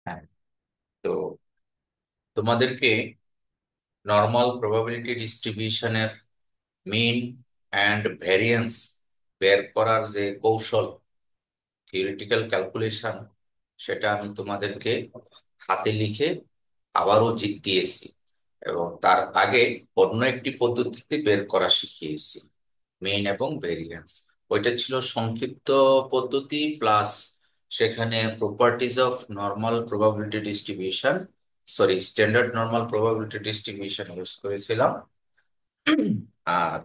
হ্যাঁ, তো তোমাদেরকে নর্মাল প্রবাবিলিটি ডিস্ট্রিবিউশনের মিন অ্যান্ড ভ্যারিয়েন্স বের করার যে কৌশল, থিওরিটিক্যাল ক্যালকুলেশন, সেটা আমি তোমাদেরকে হাতে লিখে আবারও দিয়েছি, এবং তার আগে অন্য একটি পদ্ধতিতে বের করা শিখিয়েছি, মিন এবং ভেরিয়েন্স। ওইটা ছিল সংক্ষিপ্ত পদ্ধতি, প্লাস সেখানে properties of normal probability distribution, sorry standard normal probability distribution use করেছিলাম। আর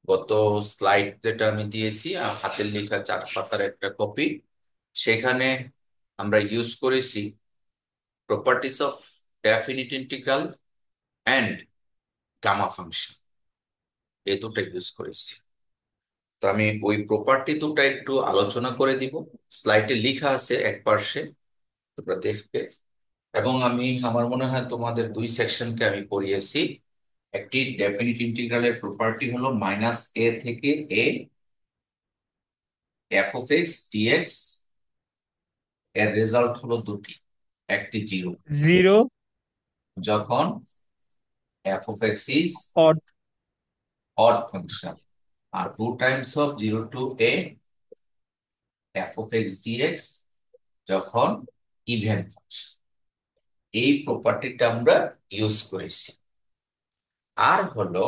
গত স্লাইড যেটা আমি দিয়েছি, হাতের লেখা 4 পাতার একটা কপি, সেখানে আমরা ইউজ করেছি properties of definite integral and gamma function, এই দুটো ইউজ করেছি। তো আমি ওই প্রপার্টি দুটো একটু আলোচনা করে দিব। স্লাইডে লেখা আছে এক পার্শ্বে, তোমরা দেখবে। এবং আমি, আমার মনে হয় তোমাদের দুই সেকশনকে আমি পড়িয়েছি। একটি ডেফিনিট ইন্টিগ্রালের প্রপার্টি হলো -a থেকে a f of x dx, এর রেজাল্ট হলো দুটি, একটি জিরো, জিরো যখন f of x is or odd function, আর two times of zero to a f of x dx যখন ইভেন ফাংশন। এই প্রপার্টিটা আমরা ইউজ করেছি। আর হলো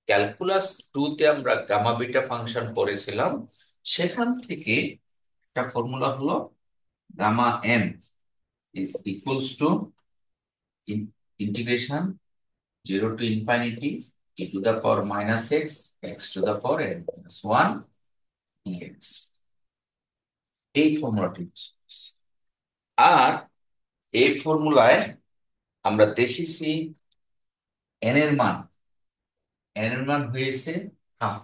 ক্যালকুলাস টুতে আমরা গামা বিটা ফাংশন পড়েছিলাম, সেখান থেকে একটা ফর্মুলা হলো gamma m is equals to integration zero to infinity e to the power minus x x to the power n minus one dx. এই ফর্মুলাটি ইউজ করছি। আর এই ফর্মুলায় আমরা দেখেছি এন এর মান, এন এর মান হয়েছে হাফ।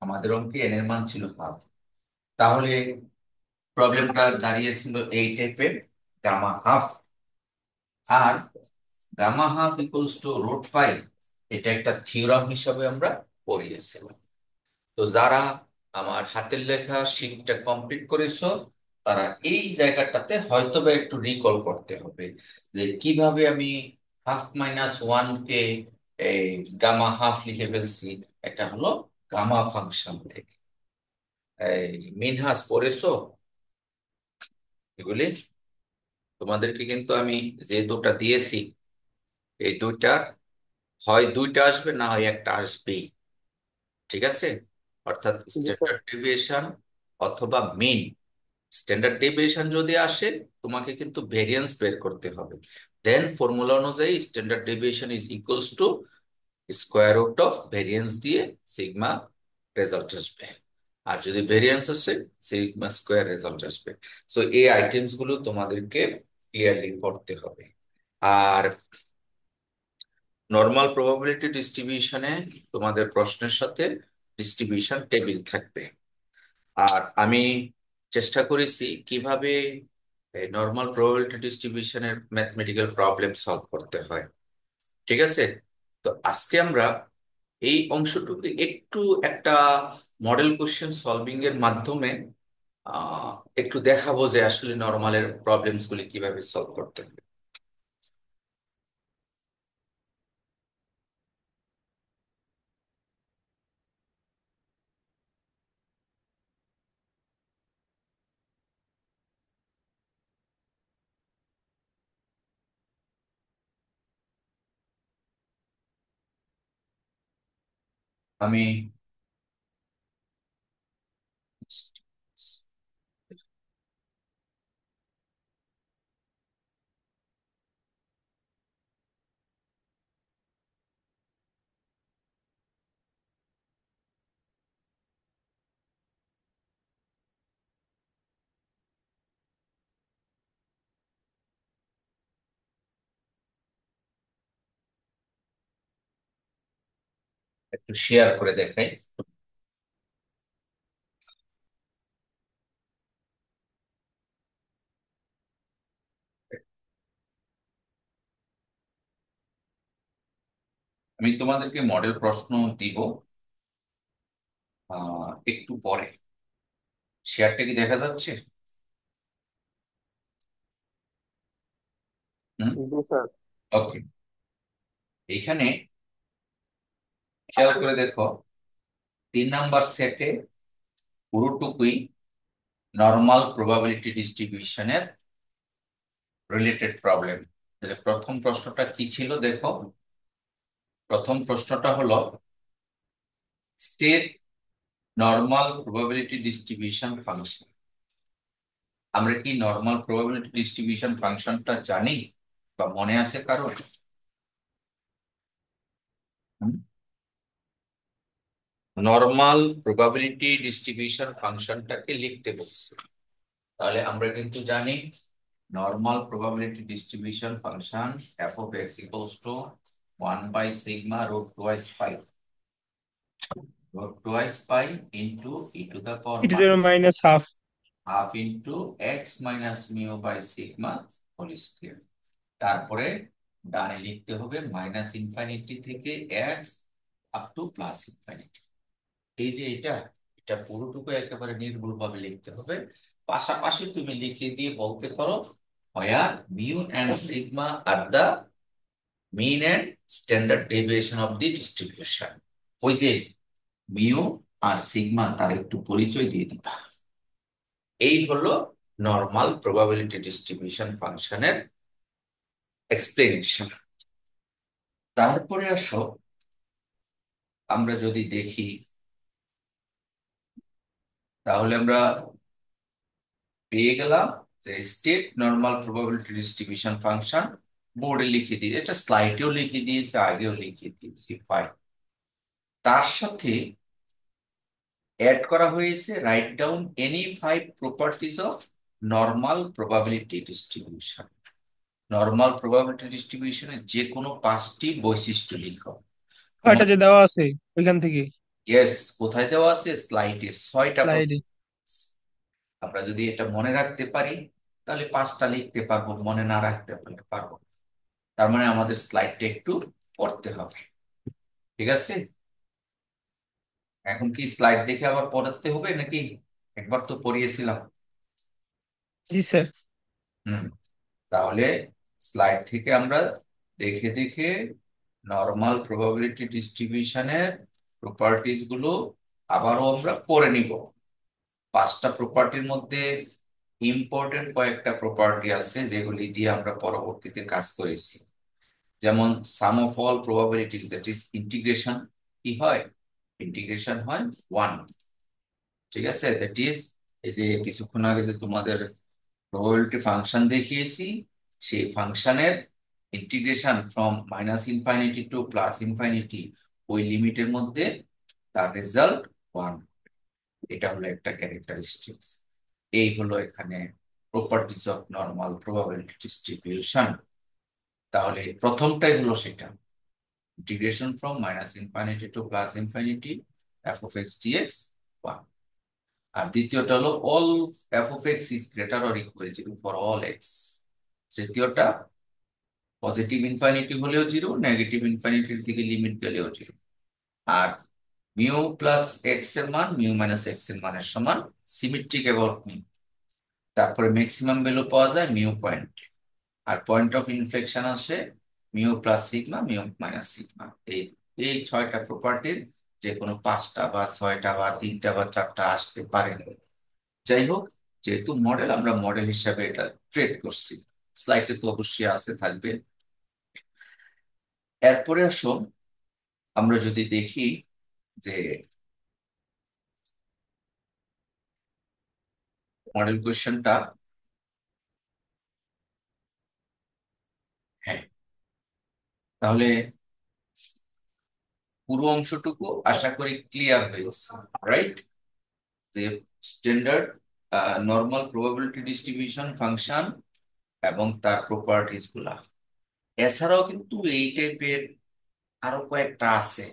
আমাদের অঙ্কে এন এর মান ছিল হাফ। তাহলে প্রবলেমটা দাঁড়িয়েছিল এই টাইপের, গামা হাফ আর গামা হাফ ইকুয়ালস টু √5। এটা একটা থিওরাম হিসাবে আমরা পড়িয়েছিলাম। তো যারা আমার হাতের লেখা শিটটা কমপ্লিট করেছো, তারা এই জায়গাটাতে হয়তোবা একটু রিকল করতে হবে যে কিভাবে আমি হাফ মাইনাস ওয়ান কে এই গামা হাফ লিখে ফেলছি। এটা হলো গামা ফাংশন থেকে। এই মিনহাস পড়েছো এগুলি? তোমাদেরকে কিন্তু আমি যে দুটা দিয়েছি, এই দুইটা হয় দুইটা আসবে, না হয় একটা আসবেই। ঠিক আছে? অর্থাৎ জি স্যার। স্ট্যান্ডার্ড ডেভিয়েশন অথবা মিন। স্ট্যান্ডার্ড ডেভিয়েশন যদি আসে, তোমাকে কিন্তু ভেরিয়েন্স বের করতে হবে। দেন ফর্মুলা অনুযায়ী standard deviation is equals to square root of variance দিয়ে সিগমা রেজাল্ট আসবে। আর যদি ভেরিয়েন্স আসে, সিগমা স্কোয়ার রেজাল্ট আসবে। সো এই আইটেমস গুলো তোমাদেরকে ক্লিয়ারলি পড়তে হবে। আর নর্মাল প্রবাবিলিটি ডিস্ট্রিবিউশনে তোমাদের প্রশ্নের সাথে ডিস্ট্রিবিউশন টেবিল থাকবে। আর আমি চেষ্টা করেছি কিভাবে নর্মাল প্রবাবিলিটি ডিস্ট্রিবিউশনের ম্যাথমেটিক্যাল প্রবলেম সলভ করতে হয়। ঠিক আছে? তো আজকে আমরা এই অংশটুকু একটু একটা মডেল কোশ্চেন সলভিং এর মাধ্যমে আহ একটু দেখাবো যে আসলে নর্মালের প্রবলেমস গুলি কিভাবে সলভ করতে হবে। আমি একটু শেয়ার করে দেখাই। আমি তোমাদেরকে মডেল প্রশ্ন দিব একটু পরে। শেয়ারটা কি দেখা যাচ্ছে? জি স্যার। ওকে, এইখানে খেয়াল করে দেখো, 3 নাম্বার সেটে পুরোটুকুই নর্মাল প্রবাবিলিটি ডিস্ট্রিবিউশনের রিলেটেড প্রবলেম। তাহলে প্রথম প্রশ্নটা কি ছিল দেখো, প্রথম প্রশ্নটা হলো state normal probability distribution function. আমরা কি নর্মাল প্রবাবিলিটি ডিস্ট্রিবিউশন ফাংশনটা জানি বা মনে আছে কারো? নর্মাল প্রবাবিলিটি ডিস্ট্রিবিউশন ফাংশনটাকে লিখতে বলছে, তাহলে আমরা কিন্তু জানি normal probability distribution function f of x equals to 1/σ√2i √2i into e to the power e⁻½ half into x minus mu by sigma whole square. তারপরে ডানে লিখতে হবে মাইনাস ইনফিনিটি থেকে x up to plus infinity. এই যে এটা, এটা পুরোটুকু একেবারে নির্ভুল ভাবে লিখতে হবে। পাশাপাশি তুমি লিখে দিয়ে বলতে পারো where mu and sigma are the mean and standard deviation of the distribution। ওই যে মিউ আর সিগমা তার একটু পরিচয় দিয়ে দিবা। এই হলো নর্মাল প্রবাবিলিটি ডিস্ট্রিবিউশন ফাংশনের এক্সপ্লেনেশন। তারপরে আসো, আমরা যদি দেখি তাহলে আমরা পেয়ে গেলাম যে state normal probability distribution function. বোর্ডে লিখে দিয়ে, এটা স্লাইডেও লিখে দিয়েছে, আগেও লিখে দিয়েছি, ফাইন। তার সাথে অ্যাড করা হয়েছে write down any 5 properties of normal probability distribution. Normal probability ডিস্ট্রিবিউশনের যে কোনো 5টি বৈশিষ্ট্য লিখো ছয়টা তোমার। যে দেওয়া আছে ওইখান থেকে। ইয়েস, কোথায় দেওয়া আছে? স্লাইডে 6টা। স্লাইডে। আমরা যদি এটা মনে রাখতে পারি তাহলে 5টা লিখতে পারবো, মনে না রাখতে পারলে পারবো। তার মানে আমাদের স্লাইডটা একটু পড়তে হবে, ঠিক আছে? এখন কি স্লাইড দেখে আবার পড়াতে হবে নাকি? একবার তো পড়িয়েছিলাম। জি স্যার। হুম, তাহলে স্লাইড থেকে আমরা দেখে দেখে নর্মাল প্রবাবিলিটি ডিস্ট্রিবিউশনের প্রপার্টিজ গুলো আবারও আমরা পড়ে নিব। 5টা প্রপার্টির মধ্যে ইম্পর্টেন্ট কয়েকটা প্রপার্টি আছে যেগুলি দিয়ে আমরা পরবর্তীতে কাজ করেছি। যেমন sum of all probabilities, that is integration, কি হয়? ইন্টিগ্রেশন হয় 1। ঠিক আছে, দ্যাট ইজ এই যে কিছুক্ষণ আগে যে তোমাদের প্রবাবিলিটি ফাংশন দেখিয়েছি, সেই ফাংশনের integration from minus infinity to plus infinity, ওই লিমিটের মধ্যে তার রেজাল্ট 1। এটা হলো একটা ক্যারেক্টারিস্টিক্স। এই হলো এখানে properties of normal probability distribution. তাহলে প্রথমটাই হলো সেটা, integration from minus infinity to plus infinity f of x dx 1। আর দ্বিতীয়টা হলো all f of x is greater or equal to for all x। তৃতীয়টা পজিটিভ ইনফিনিটি হলেও জিরো, নেগেটিভ ইনফিনিটির দিকে limit গেলেও জিরো। আর মিউ প্লাস এক্স এর মান মিউ মাইনাস এক্স এর মানের সমান, সিমেট্রিক অ্যাবাউট মিউ। তারপরে ম্যাক্সিমাম ভ্যালু পাওয়া যায় মিউ পয়েন্ট, আর পয়েন্ট অফ ইনফ্লেকশন আসে mu plus sigma mu minus sigma. এই এই 6টা প্রপার্টির যে কোনো 5টা বা 6টা বা 3টা বা 4টা আসতে পারে। যাই হোক, যেহেতু মডেল, আমরা মডেল হিসাবে এটা ট্রেড করছি। স্লাইডে তো অবশ্যই আছে, থাকবে। এরপরে আসো, আমরা যদি দেখি যে মডেল কোয়েশ্চেনটা, হ্যাঁ, তাহলে পুরো অংশটুকু আশা করি ক্লিয়ার হয়েছে, রাইট? যে standard normal probability distribution function এবং তার প্রপার্টিজ গুলা। এছাড়াও কিন্তু এই টাইপের আরো কয়েকটা আছে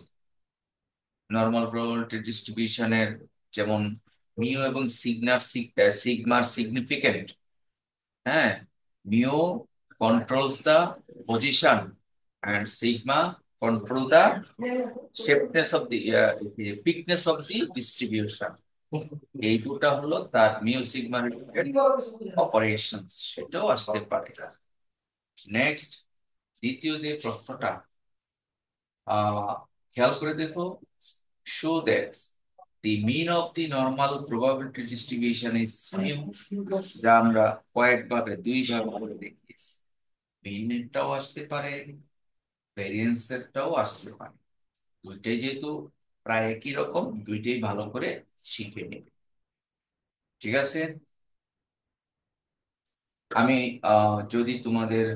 নর্মাল প্রবাবিলিটি ডিস্ট্রিবিউশনের, যেমন মিউ এবং সিগমার সিগনিফিকেন্ট। হ্যাঁ, mu controls the position and sigma control the shapeness of the thickness of the distribution। এই দুটা হলো তার মিউ সিগমা রিলেটেড অপারেশনস, সেটাও আসতে পারে। নেক্সট, দ্বিতীয় যে প্রশ্নটা, আহ খেয়াল করে দেখো, show that the mean of the normal probability distribution is mu, যা আমরা কয়েকভাবে দুই ভাগ করে দেখিয়েছি। মিন এরটাও আসতে পারে, ভেরিয়েন্স এরটাও আসতে পারে। দুইটাই যেহেতু প্রায় একই রকম, দুইটাই ভালো করে শিখে নেবে। ঠিক আছে, আমি যদি তোমাদের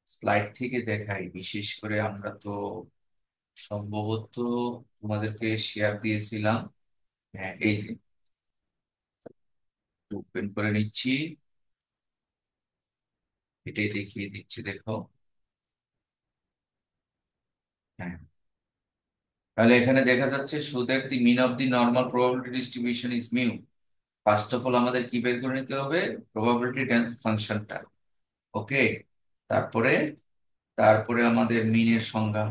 স্লাইড থেকে দেখাই, বিশেষ করে আমরা তো সম্ভবত তোমাদেরকে শেয়ার দিয়েছিলাম। হ্যাঁ, এই যে ওপেন করে নিচ্ছি, এটাই দেখিয়ে দিচ্ছি, দেখো। হ্যাঁ, তাহলে এখানে দেখা যাচ্ছে show that the mean of the normal probability distribution is mu. First of all আমাদের কি বের করে নিতে হবে? প্রবাবিলিটি ডেন্স ফাংশনটা। ওকে, তারপরে তারপরে আমাদের মিনের সংজ্ঞা,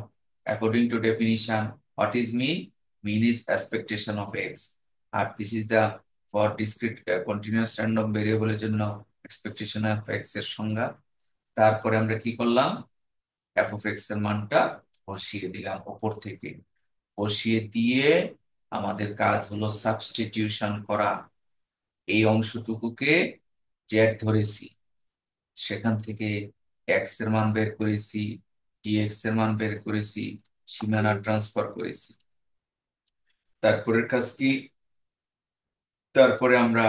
according to definition, what is mean? Mean is expectation of x. আর this is the for discrete continuous random ভেরিয়েবলের জন্য এক্সপেকটেশন অফ এক্স এর সংজ্ঞা। তারপরে আমরা কি করলাম? এফ অফ এক্স এর মানটা বসিয়ে দিলাম উপর থেকে। বসিয়ে দিয়ে আমাদের কাজ হলো সাবস্টিটিউশন করা। এই অংশটুকুকে জেড ধরেছি, সেখান থেকে এক্স এর মান বের করেছি, ডিএক্স এর মান বের করেছি, সীমানা ট্রান্সফার করেছি। তারপরের কাজ কি? তারপরে আমরা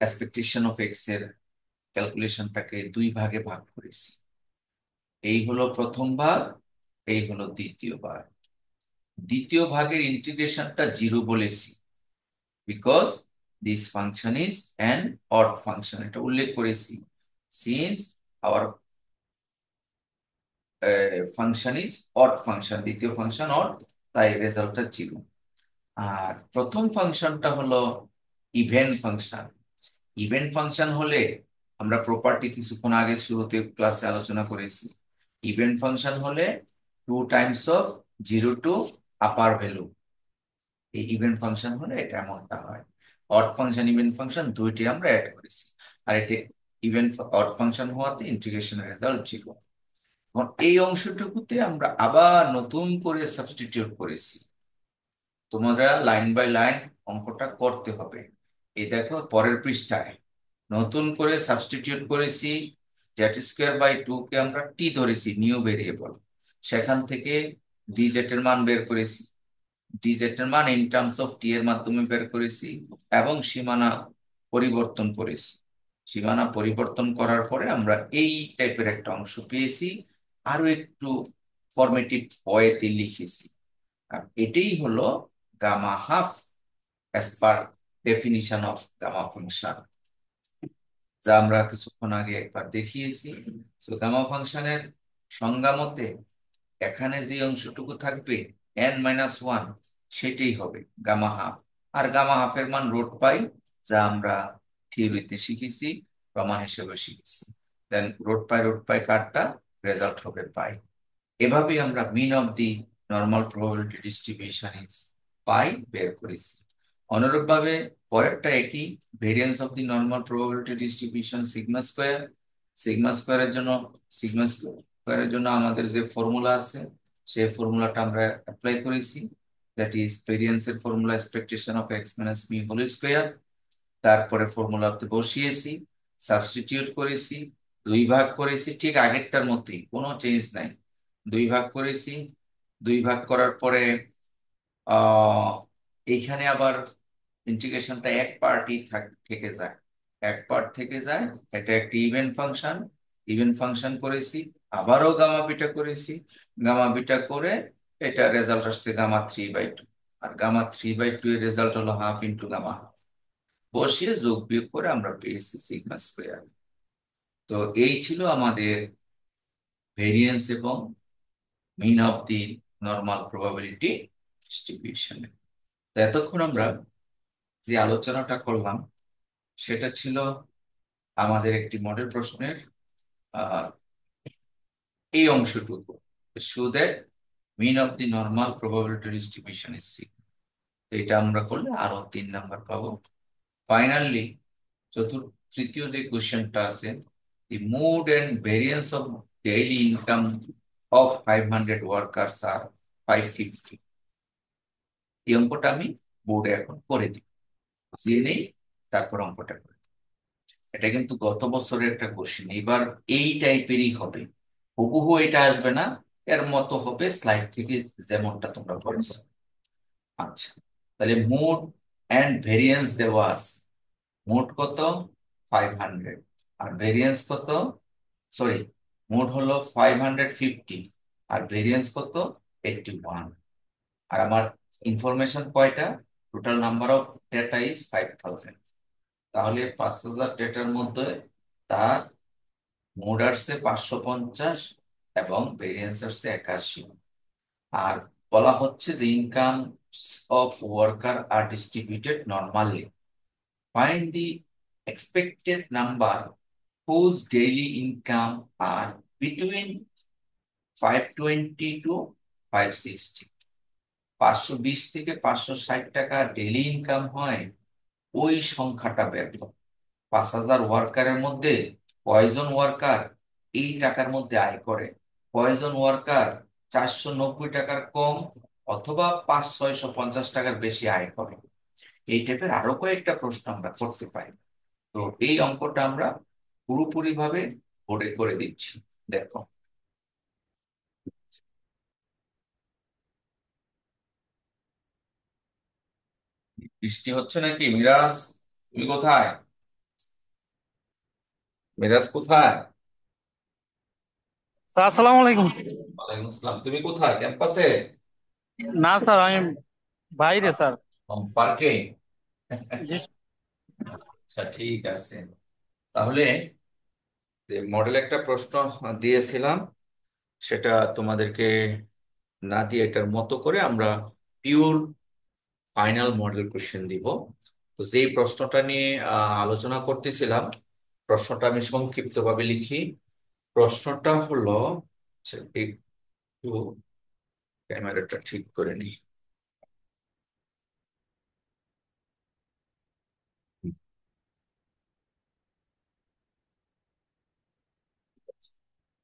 এক্সপেকটেশন অফ এক্স এর ক্যালকুলেশনটাকে দুই ভাগে ভাগ করেছি। এই হলো প্রথম ভাগ, এই হলো দ্বিতীয় ভাগ। দ্বিতীয় ভাগের ইন্টিগ্রেশনটা জিরো বলেছি, because this function is an odd function, এটা উল্লেখ করেছি। Since our function is odd function, দ্বিতীয় ফাংশন অড, তাই রেজাল্টটা জিরো। আর প্রথম ফাংশনটা হলো ইভেন ফাংশন। ইভেন ফাংশন হলে আমরা প্রপার্টি কিছুক্ষণ আগে শুরুতে ক্লাসে আলোচনা করেছি। ইভেন ফাংশন হলে two times of zero to upper value. এই ইভেন ফাংশন হলে এটা এমনটা হয়। অড ফাংশন, ইভেন ফাংশন দুইটি আমরা অ্যাড করেছি, আর এটা ইভেন অড ফাংশন হওয়াতে ইন্টিগ্রেশন রেজাল্ট জিরো। এখন এই অংশটুকুতে আমরা আবার নতুন করে সাবস্টিটিউট করেছি। তোমরা লাইন বাই লাইন অঙ্কটা করতে হবে। এই দেখো পরের পৃষ্ঠায় নতুন করে সাবস্টিটিউট করেছি। জেড স্কোয়ার বাই টু কে আমরা টি ধরেছি, নিউ ভেরিয়েবল। সেখান থেকে ডিজেড এর মান বের করেছি, ডিজেড এর মান ইন টার্মস অফ টি এর মাধ্যমে বের করেছি, এবং সীমানা পরিবর্তন করেছি। সীমানা পরিবর্তন করার পরে আমরা এই টাইপের একটা অংশ পেয়েছি, আরো একটু ফরমেটিভ ওয়েতে লিখেছি। আর এটাই হলো gamma half, as per definition of gamma function, যা আমরা কিছুক্ষণ আগে একবার দেখিয়েছি। তো গামা ফাংশনের সংজ্ঞা মতে এখানে যে অংশটুকু থাকবে n-1, সেটাই হবে গামা হাফ। আর গামা হাফের মান রুট পাই, যা আমরা থিওরিতে শিখেছি, প্রমাণ হিসেবে শিখেছি। দেন রুট পাই কাটটা রেজাল্ট হবে পাই। এভাবেই আমরা mean of the normal probability distribution is পাই বের করেছি। অনুরূপভাবে পরেরটা একই, variance of the normal probability distribution sigma square. Sigma স্কোয়ারের জন্য সিগমা স্কোয়ারের জন্য আমাদের যে ফর্মুলা আছে, সেই ফর্মুলাটা আমরা অ্যাপ্লাই করেছি। দ্যাট ইজ ভেরিয়েন্সের formula expectation of x minus mu whole square. তারপরে ফর্মুলাতে বসিয়েছি, সাবস্টিটিউট করেছি, দুই ভাগ করেছি, ঠিক আগেরটার মতোই, কোনো চেঞ্জ নাই। দুই ভাগ করেছি, দুই ভাগ করার পরে আহ এইখানে আবার ইন্টিগ্রেশনটা এক পার্টই থেকে যায়, এক পার্ট থেকে যায়। এটা একটি ইভেন ফাংশন, ইভেন ফাংশন করেছি, আবারও গামা বিটা করেছি, গামা বিটা করে এটা রেজাল্ট আসছে গামা 3/2। আর গামা 3/2 এর রেজাল্ট হলো হাফ ইন্টু গামা। বসিয়ে যোগ বিয়োগ করে আমরা পেয়েছি সিগমা স্কোয়ার। তো এই ছিল আমাদের ভেরিয়েন্স এবং mean of the normal probability distribution. তো এতক্ষণ আমরা যে আলোচনাটা করলাম, সেটা ছিল আমাদের একটি মডেল প্রশ্নের আহ, এই অংশটুকু, show that mean of the normal probability distribution is c. এটা আমরা করলে আরো 3 নাম্বার পাবো। ফাইনালি তৃতীয় যে কোয়েশ্চেনটা আছে, the mood and variance of daily income of 500 workers আর 550। এই অঙ্কটা আমি বোর্ডে এখন করে দিই, জেনেই তারপর অঙ্কটা করে দিই। এটা কিন্তু গত বছরের একটা কোশ্চেন, এবার এই টাইপেরই হবে, হুবহু এটা আসবে না, এর মতো হবে স্লাইড থেকে যেমনটা তোমরা পড়েছো। আচ্ছা, তাহলে মোড এন্ড ভেরিয়েন্স দেওয়া আছে। মোড কত? 500। আর ভেরিয়েন্স কত? সরি, মোড হলো 550, আর ভেরিয়েন্স কত? 81। আর আমার ইনফরমেশন কয়টা? Total number of data is 5000। তাহলে 5000 ডেটার মধ্যে তার মোড আসছে 550 এবং ভেরিয়েন্স আসছে 81। আর বলা হচ্ছে যে income of worker are distributed normally, find the expected number whose daily income are between 520 to 560। 520 থেকে 560 টাকা ডেইলি ইনকাম হয়, ওই সংখ্যাটা বের করো। 5000 ওয়ার্কারের মধ্যে কয়জন ওয়ার্কার এই টাকার মধ্যে আয় করে, কয়জন ওয়ার্কার 490 টাকার কম অথবা 500-650 টাকার বেশি আয় করে। এই টাইপের আরো কয়েকটা প্রশ্ন আমরা করতে পারি। তো এই অঙ্কটা আমরা পুরোপুরি ভাবে বোর্ডে করে দিচ্ছি। দেখো, বৃষ্টি হচ্ছে নাকি? মিরাজ, তুমি কোথায়? মিরাজ কোথায়? স্যার আসসালামু আলাইকুম। ওয়ালাইকুম আসসালাম। তুমি কোথায়, ক্যাম্পাসে? না স্যার, আমি বাইরে স্যার। পার্কে? জি আচ্ছা, ঠিক আছে। তাহলে যে মডেল একটা প্রশ্ন দিয়েছিলাম, সেটা তোমাদেরকে না দিয়ে এটার মতো করে আমরা পিওর ফাইনাল মডেল কোশ্চেন দিব। তো যেই প্রশ্নটা নিয়ে আলোচনা করতেছিলাম, প্রশ্নটা আমি সংক্ষিপ্ত ভাবে লিখি। প্রশ্নটা হলো, আচ্ছা, একটু ক্যামেরাটা ঠিক করে নিই।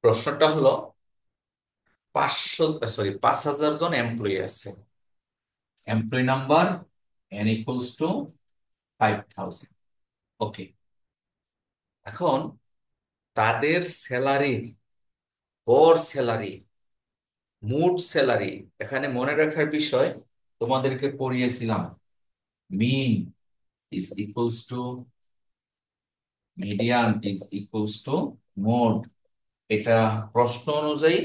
প্রশ্নটা হলো 5,000 জন এমপ্লয়ি আছে, employee number n equals to 5000। ওকে, এখন তাদের স্যালারি, গড় স্যালারি, মোট স্যালারি, এখানে মনে রাখার বিষয়, তোমাদেরকে পড়িয়েছিলাম mean is equals to median is equals to mode. এটা প্রশ্ন অনুযায়ী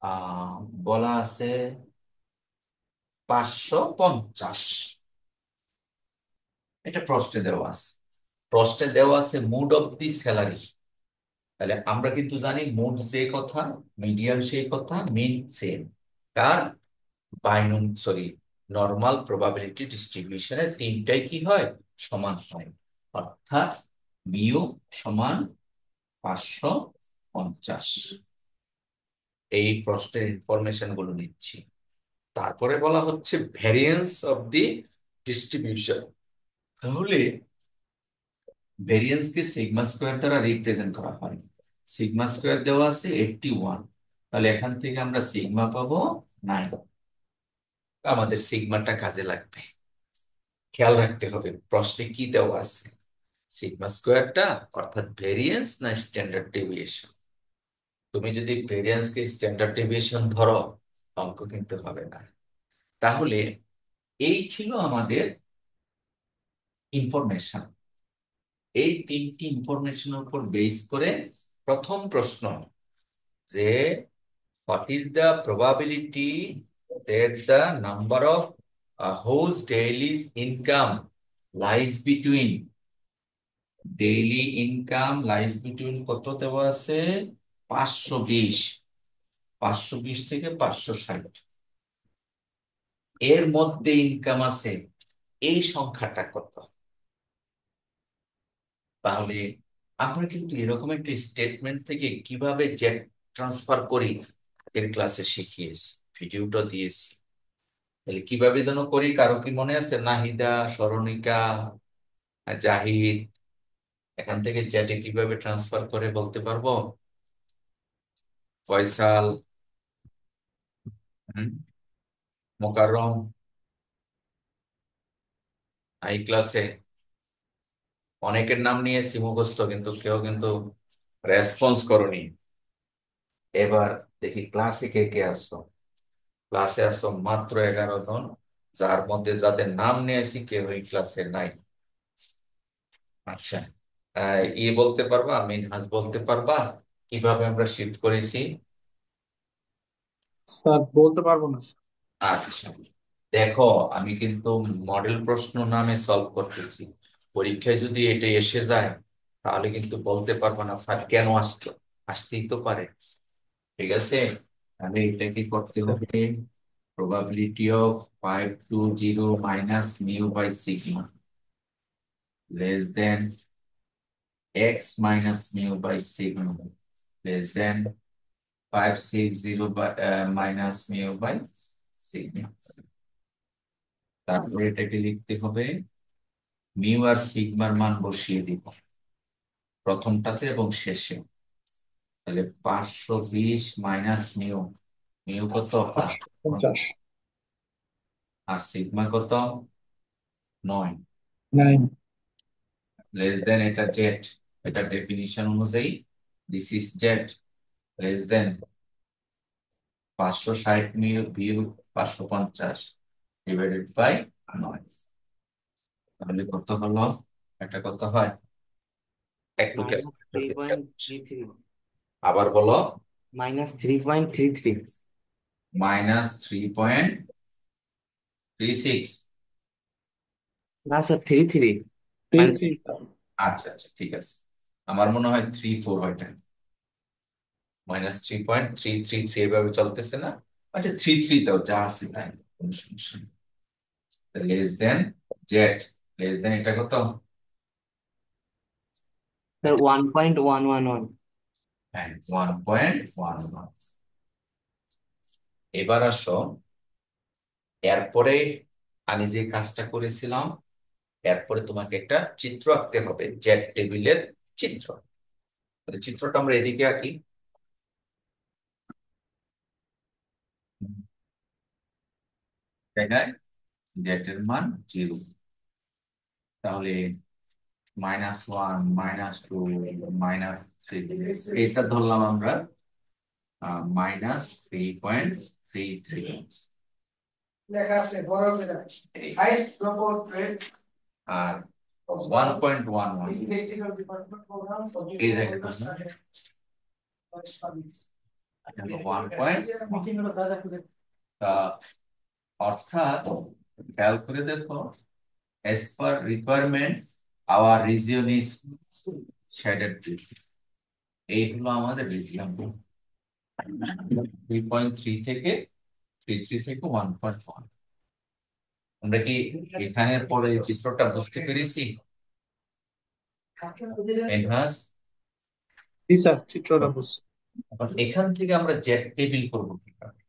আহ বলা আছে 550। এটা প্রশ্নে দেওয়া আছে, প্রশ্নে দেওয়া আছে মুড অফ দি স্যালারি। তাহলে আমরা কিন্তু জানি মুড যে কথা, মিডিয়ান সেই কথা, মিন সেম। কার? বাইনম সরি নর্মাল প্রবাবিলিটি ডিস্ট্রিবিউশনের তিনটাই কি হয়? সমান হয়। অর্থাৎ মিউ সমান 550। এই প্রশ্নের ইনফরমেশন গুলো নিচ্ছি। তারপরে বলা হচ্ছে ভ্যারিয়েন্স অফ দি ডিস্ট্রিবিউশন। তাহলে ভেরিয়েন্স কে সিগমা স্কোয়ার দ্বারা রিপ্রেজেন্ট করা হয়। সিগমা স্কোয়ার দেওয়া আছে 81, তাহলে এখান থেকে আমরা সিগমা পাবো 9। আমাদের সিগমাটা কাজে লাগবে। খেয়াল রাখতে হবে প্রশ্নে কি দেওয়া আছে, সিগমা স্কোয়ারটা অর্থাৎ ভেরিয়েন্স না স্ট্যান্ডার্ড ডেভিয়েশন। তুমি যদি ভেরিয়েন্স কে স্ট্যান্ডার্ড ডেভিয়েশন ধরো, অঙ্ক কিন্তু হবে না। তাহলে এই ছিল আমাদের ইনফরমেশন। এই তিনটি ইনফরমেশনের উপর বেস করে প্রথম প্রশ্ন, যে what is the probability that the number of whose daily income lies between, কত দেওয়া আছে? 520। 520 থেকে 560 এর মধ্যে ইনকাম আছে, এই সংখ্যাটা কত? তাহলে আমরা কিন্তু এরকম একটা স্টেটমেন্ট থেকে কিভাবে জেট ট্রান্সফার করি এর ক্লাসে শিখিয়েছি, ভিডিওটা দিয়েছি। তাহলে কিভাবে যেন করি, কারো কি মনে আছে? নাহিদা, স্মরণিকা, জাহিদ, এখান থেকে জেটে কিভাবে ট্রান্সফার করে বলতে পারবো? ফয়সাল, হুম, মোকাররম, হাই ক্লাসে অনেকের নাম নিয়েছি মুখস্থ, কিন্তু কেউ কিন্তু রেসপন্স করনি। এবার দেখি ক্লাসে কে কে আসছো। ক্লাসে আসছো মাত্র 11 জন, যার মধ্যে যাদের নাম নিয়েছি কেউ এই ক্লাসে নাই। আচ্ছা, বলতে পারবা, মিনহাজ বলতে পারবা কিভাবে আমরা শিফট করেছি? স্যার বলতে পারবো না স্যার। আচ্ছা, দেখো, আমি কিন্তু মডেল প্রশ্ন নামে সলভ করতেছি। পরীক্ষায় যদি এটা এসে যায় তাহলে কিন্তু বলতে পারবো না স্যার কেন আসতো। আসতেই তো পারে। ঠিক আছে, তাহলে এটা কি করতে স্যার হবে? Probability of 520 minus mu by sigma less than x minus mu by sigma less than 560 by minus mu by sigma। তারপরে এটাকে লিখতে হবে, মিউ আর সিগমার মান বসিয়ে দিব প্রথমটাতে এবং শেষে। তাহলে 520 মাইনাস মিউ, মিউ কত? 550। আর সিগমা কত? 9। 9। লেস দেন, এটা জেড, এটা ডেফিনিশন অনুযায়ী this is z, less than 560 mu ভিউ 550 ডিভাইডেড বাই 9। তাহলে কত হলো? এটা কত হয়? একটু minus three point three three. আবার বলো। -3.33। -3.36। না স্যার, 33। 3 মানে 3। আচ্ছা আচ্ছা, ঠিক আছে। আমার মনে হয় 34 ওইটা। -3.333 এভাবে চলতেছে না? আচ্ছা, 33 দাও, যা আছে তাই, কোনো সমস্যা নেই। লেস দেন জেড, লেস দেন এটা কত? স্যার 1.111। হ্যাঁ, 1.11। এবার আসো, এরপরে আমি যে কাজটা করেছিলাম, এরপরে তোমাকে একটা চিত্র আঁকতে হবে, জেড টেবিলের চিত্র। তাহলে চিত্রটা আমরা এদিকে আঁকি। জায়গায় জেড এর মান 0। তাহলে -1, -2, -3, এটা ধরলাম আমরা -3.33। লেখা আছে বড় করে, হাইস্ট প্রপোর্ট রেট। আর 1.11 এই জায়গাটা 1.1, অর্থাৎ খেয়াল করে দেখো, as per requirement our region is shaded region। এই হলো আমাদের রিজিয়ন 3.3 থেকে 3.3 থেকে 1.1। আমরা কি এখানের পরে এই চিত্রটা বুঝতে পেরেছি? এনহান্স। জি স্যার, চিত্রটা বুঝছি। এখান থেকে আমরা জেড টেবিল করবো কিভাবে?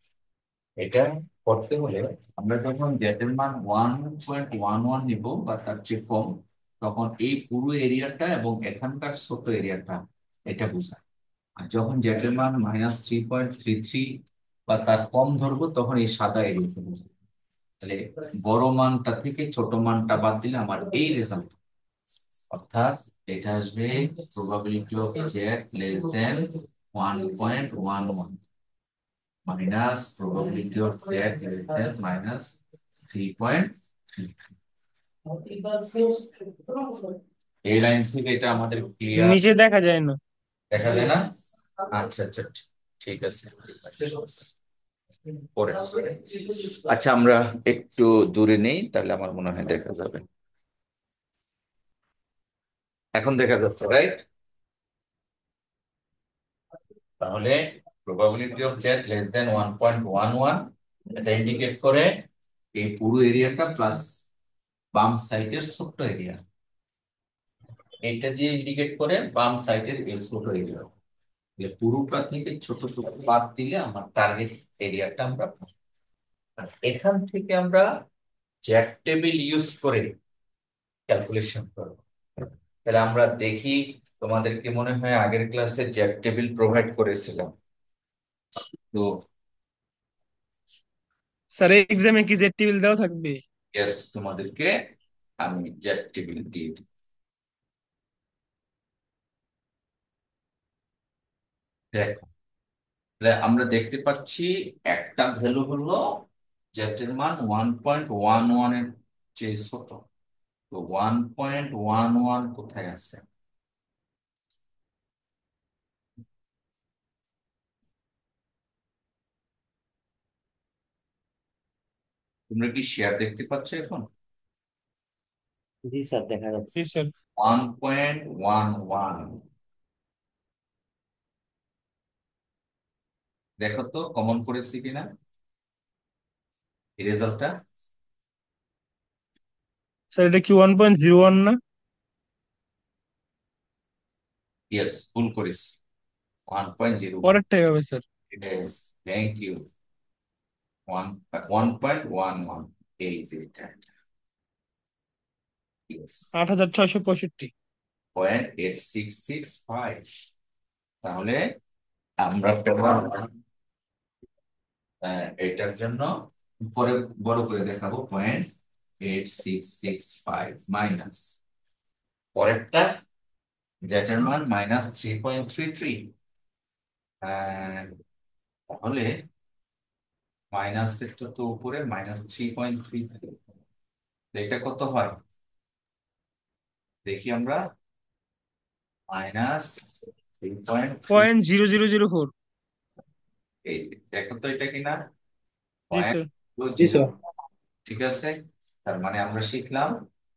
এটা করতে হলে আমরা যখন জেড এর মান 1.11 নিব বা তার চেয়ে কম, তখন এই পুরো এরিয়াটা এবং এখানকার ছোট এরিয়াটা, এটা বোঝায়। আর যখন জেড এর মান -3.33 বা তার কম ধরবো, তখন এই সাদা এরিয়াটা বোঝায়। তাহলে বড় মানটা থেকে ছোট মানটা বাদ দিলে আমার এই রেজাল্ট, অর্থাৎ এটা আসবে probability of Z less then 1.11 minus probability of Z less দেন -3.3। এই লাইন থেকে এটা আমাদের ক্লিয়ার। নিচে দেখা যায় না। দেখা যায় না? আচ্ছা আচ্ছা, ঠিক আছে। পরে, আচ্ছা, আমরা একটু দূরে নেই, তাহলে আমার মনে হয় দেখা যাবে। এখন দেখা যাচ্ছে, রাইট? তাহলে প্রবাবিলিটি অফ জেড লেস দেন 1.11, এটা ইন্ডিকেট করে এই পুরো এরিয়াটা প্লাস বাম সাইডের ছোট্ট এরিয়া। এটা দিয়ে ইন্ডিকেট করে বাম সাইডের এই ছোট এরিয়া। পুরোটা থেকে ছোট ছোট বাদ দিলে আমার টার্গেট এরিয়াটা আমরা পাবো। আর এখান থেকে আমরা জ্যাক টেবিল ইউজ করে ক্যালকুলেশন করব। তাহলে আমরা দেখি, তোমাদেরকে মনে হয় আগের ক্লাসে জ্যাক টেবিল প্রোভাইড করেছিলাম। তো স্যার এক্সামে কি জেড টেবিল দেওয়া থাকবে? ইয়েস, তোমাদেরকে আমি জ্যাক টেবিল দিয়ে দিই। দেখো, তাহলে আমরা দেখতে পাচ্ছি একটা ভ্যালু হলো জ্যাটের মান 1.11 এর চেয়ে ছোট। তো 1.11 কোথায় আছে? তোমরা কি শেয়ার দেখতে পাচ্ছ এখন? জি স্যার, দেখা যাচ্ছে। জি স্যার। 1.11, দেখো তো কমন করেছি কিনা এই রেজাল্টটা। স্যার এটা কি 1.01 না? ইয়েস, ভুল করিস, 1.01। পরেরটাই হবে স্যার। Yes, thank you. 1.11, এই যে এটা। ইয়েস, 8,665। 0.8665। তাহলে আমরা পেলাম, এটার জন্য পরে বড় করে দেখাবো, 0.8665 মাইনাস পরেরটা যেটার মান -3.33। তাহলে মাইনাস একটা তো উপরে, -3.33, এটা কত হয় দেখি আমরা। -3.3, 0.0004। এই যে, দেখো তো এটা কিনা জি পয়েন্ট স্যার। জি স্যার। ঠিক আছে, তার মানে আমরা শিখলাম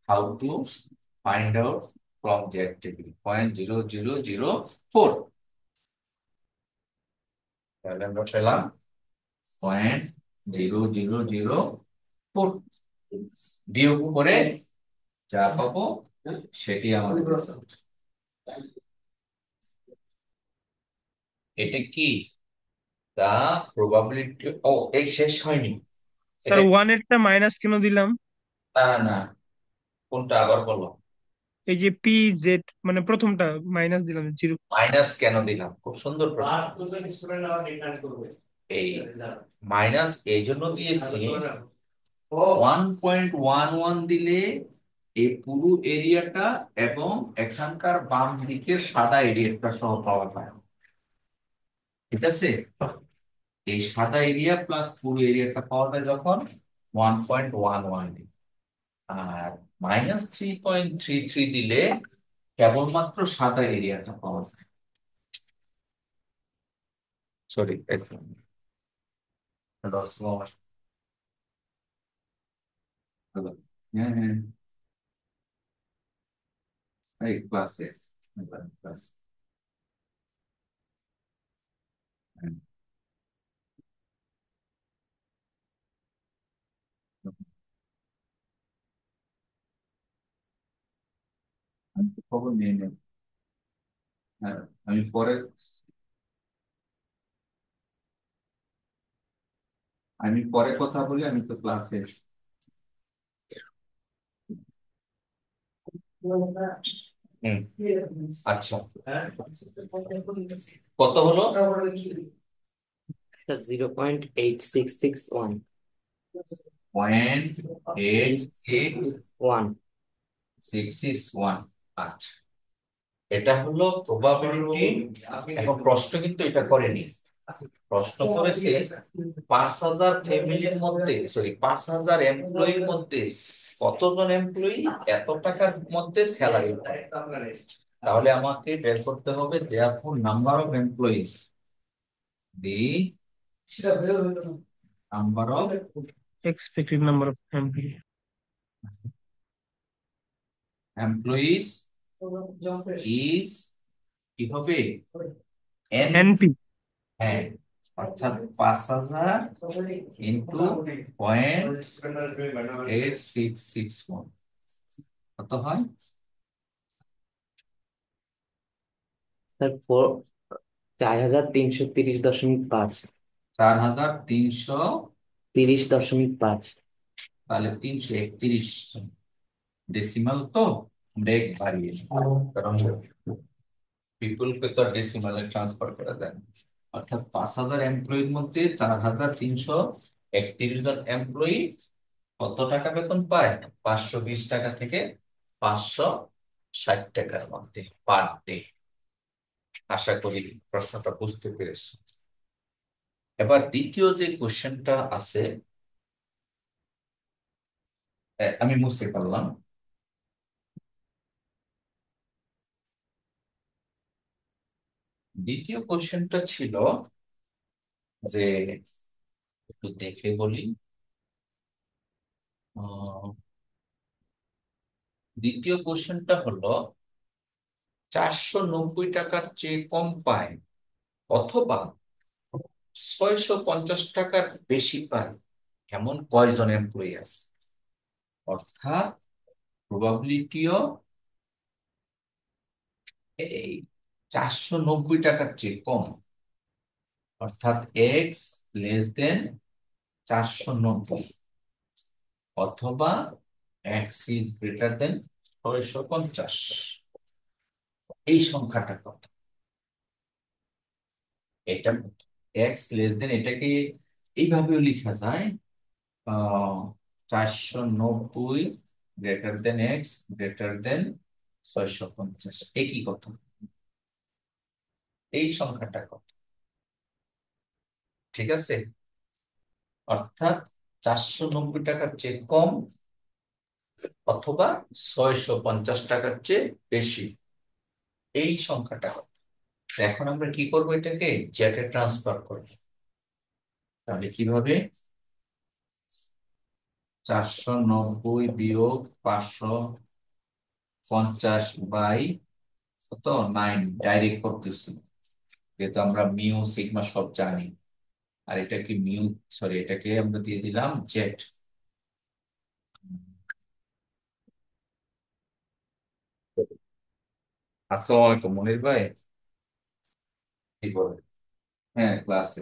how to find out from Z table 0.0004। তাহলে আমরা পেলাম 0.0004, বিয়োগ করে যা পাবো সেটি আমাদের result। এটা কি দা প্রবাবিলিটি, ও এই শেষ হয়নি স্যার এটা। ওয়ান এরটা মাইনাস কেন দিলাম? না না, কোনটা আবার বলো। এই যে পি জেড মানে প্রথমটা মাইনাস দিলাম 0। মাইনাস কেন দিলাম, খুব সুন্দর প্রশ্ন। এই মাইনাস এই জন্য দিয়েছি, 1.11 দিলে এই পুরো এরিয়াটা এবং এখানকার বাম দিকের সাদা এরিয়াটা সহ পাওয়া যায়। ঠিক আছে, এই সাদা এরিয়া প্লাস পুরো এরিয়াটা পাওয়া যায় যখন 1.11 দিই। আর -3.33 দিলে কেবলমাত্র সাদা এরিয়াটা পাওয়া যায়। সরি, হ্যাঁ হ্যাঁ, এই ক্লাসে ক্লাস। খবর নিয়ে নেব। হ্যাঁ, আমি পরে, কথা বলি, আমি তো ক্লাসে। হুম, আচ্ছা, কত হলো? স্যার 0.8661। 0.8661। 8661। আচ্ছা, এটা হলো প্রবাবিলিটি। এখন প্রশ্ন কিন্তু এটা করেনি, প্রশ্ন করেছে 5,000 ফ্যামিলির মধ্যে, সরি 5,000 এমপ্লয়ির মধ্যে কতজন এমপ্লয়ি এত টাকার মধ্যে স্যালারি পায়। তাহলে আমাকে বের করতে হবে therefore number of employees, the number of expected number of employee. Employees is, কি হবে, এন। এনপি। হ্যাঁ, অর্থাৎ 5,000 ইন্টু 0.8661 কত হয়? স্যার 4,330.5। 4,300, 30.5। তাহলে 331 ডেসিমাল তো। বেগ বাড়িয়ে, কারণ পিপুলকে তো ডেসিমালে ট্রান্সফার করা যায় না। অর্থাৎ 5,000 এমপ্লয়ির মধ্যে 4,331 জন এমপ্লয়ি কত টাকা বেতন পায়? 520 টাকা থেকে 560 টাকার মধ্যে পার ডে। আশা করি প্রশ্নটা বুঝতে পেরেছি। এবার দ্বিতীয় যে কোশ্চেনটা আছে, আমি বুঝতে পারলাম। দ্বিতীয় কোশ্চেনটা ছিল যে, একটু দেখে বলি। দ্বিতীয় কোশ্চেনটা হলো 490 টাকার চেয়ে কম পায় অথবা 650 টাকার বেশি পায় এমন কয়জন এমপ্লয়ি আছে? অর্থাৎ প্রবাবিলিটিও এই 490 টাকার চেয়ে কম, অর্থাৎ এক্স লেস দেন 490 অথবা এক্স ইজ গ্রেটার দেন 650, এই সংখ্যাটা কত? এটা এক্স লেস দেন, এটাকে এইভাবেও লেখা যায়, 490 greater than x greater than 650, একই কথা। এই সংখ্যাটা কত? ঠিক আছে, অর্থাৎ 490 টাকার চেয়ে কম অথবা 650 টাকার চেয়ে বেশি, এই সংখ্যাটা কত? এখন আমরা কি করব? এটাকে জ্যাটে ট্রান্সফার করব। তাহলে কিভাবে? 490 বিয়োগ 550 বাই কত 9 ডাইরেক্ট করতেছি, যেহেতু আমরা মিউ সিগমা সব জানি। আর এটা কি মিউ, সরি, এটাকে আমরা দিয়ে দিলাম জেড। আসসালামু আলাইকুম মনির ভাই, কি বলেন? হ্যাঁ, ক্লাসে।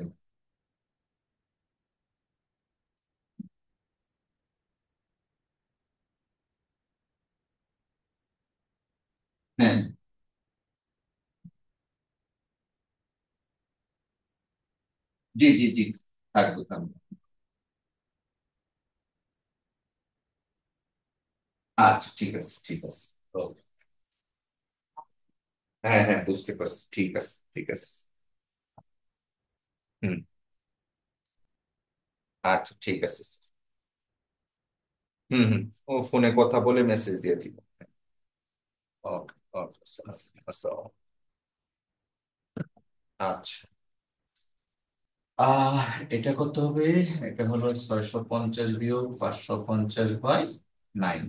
হ্যাঁ, জি জি জি, থাকবো থাকবো। আচ্ছা, ঠিক আছে ঠিক আছে। ওকে। হ্যাঁ হ্যাঁ, বুঝতে পারছি, ঠিক আছে ঠিক আছে। হুম। আচ্ছা, ঠিক আছে। হুম হুম, ও ফোনে কথা বলে মেসেজ দিয়ে দিব। ওকে ওকে, আসসালাম। আচ্ছা, আহ এটা কত হবে? এটা হলো 650 বিয়োগ 550 বাই 9,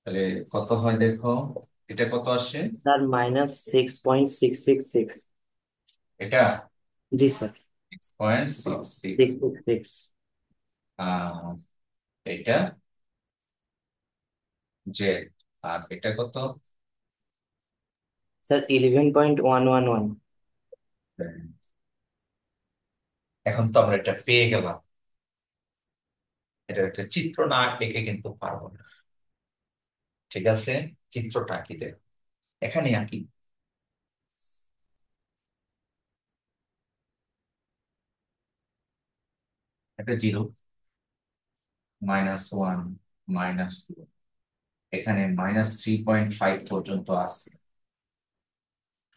তাহলে কত হয় দেখো, এটা কত আসে? স্যার -6.666। এটা জি স্যার। 6.66। 666। আহ এটা জেড। আর এটা কত? স্যার 11.111। এখন তো আমরা এটা পেয়ে গেলাম। এটা একটা চিত্র না এঁকে কিন্তু পারবো না। ঠিক আছে, চিত্রটা আঁকি দেখো, এখানে আঁকি। একটা জিরো, -1, -2, এখানে -3.5 পর্যন্ত আছে,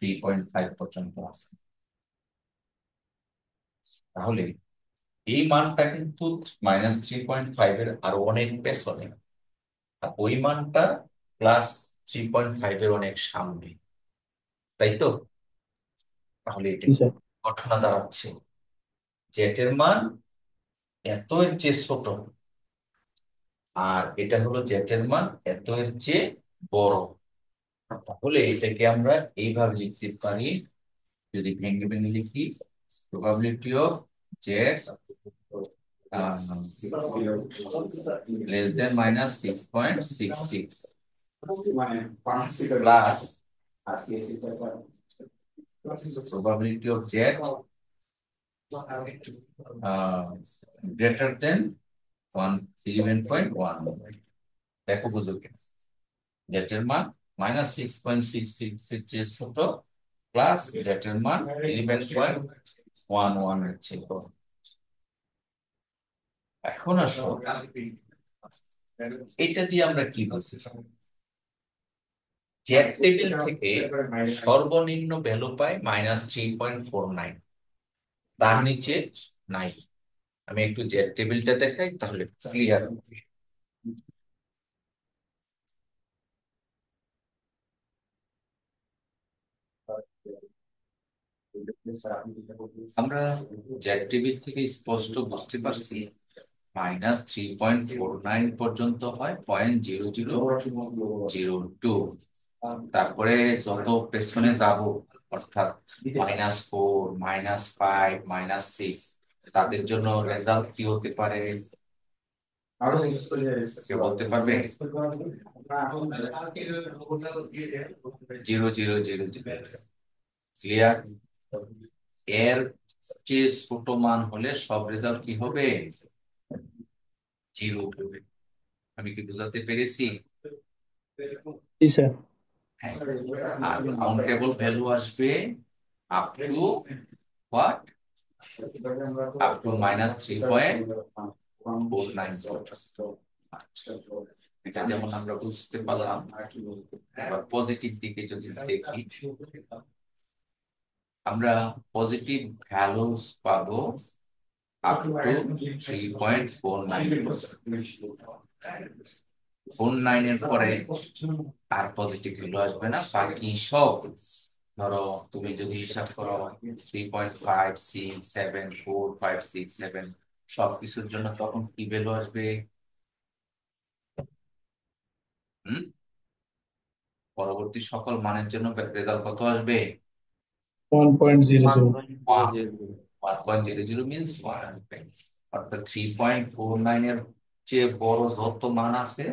3.5 পর্যন্ত আছে। তাহলে এই মানটা কিন্তু -3.5 এর আরো অনেক পেছনে, আর ওই মানটা +3.5 এর অনেক সামনে, তাই তো? তাহলে এটা জি স্যার। ঘটনা দাঁড়াচ্ছে জেটের মান এত এর চেয়ে ছোট, আর এটা হলো জেটের মান এত এর চেয়ে বড়। তাহলে এটাকে আমরা এইভাবে লিখতে পারি, যদি ভেঙে ভেঙে লিখি, probability of jet less than -6.66 plus probability of Z greater than 11.1। দেখো বুঝো কিনা, জেটের মান -6.666 এর ছোট প্লাস জেটের মান 11.11 এর চেয়ে বড়। এখন আসো এটা দিয়ে আমরা কি বুঝি? জেড টেবিল থেকে সর্বনিম্ন ভ্যালু পাই -3.49, তার নিচে নাই। আমি একটু জেড টেবিলটা দেখাই তাহলে ক্লিয়ার হবে। আমরা জেড টেবিল থেকে স্পষ্ট বুঝতে পারছি -3.49 পর্যন্ত হয় 0.0002। তারপরে যত পেছনে যাব অর্থাৎ -4, -5, -6 তাদের জন্য রেজাল্ট কি হতে পারে কেউ বলতে পারবে? 0.0000। ক্লিয়ার? এর চেয়ে ছোট মান হলে সব রেজাল্ট কি হবে? 0 হবে। আমি কি বোঝাতে পেরেছি? জি স্যার। আর কাউন্টেবল ভ্যালু আসবে up to what? Up to -3.49 পর্যন্ত। আচ্ছা, এটা যেমন আমরা বুঝতে পারলাম। এবার পজিটিভ দিকে যদি দেখি, আমরা পজিটিভ ভ্যালুস পাবো আপ টু 3.49 এর পরে আর পজিটিভ ভ্যালু আসবে না। বাকি সব ধরো তুমি যদি হিসাব করো 3.5, 6, 7, 4, 5, 6, 7 সবকিছুর জন্য তখন কি ভ্যালু আসবে? হুম পরবর্তী সকল মানের জন্য রেজাল্ট কত আসবে? 1.00। 1.00 মিনস 1 আসবে। অর্থাৎ 3.49 এর চেয়ে বড় যত মান আছে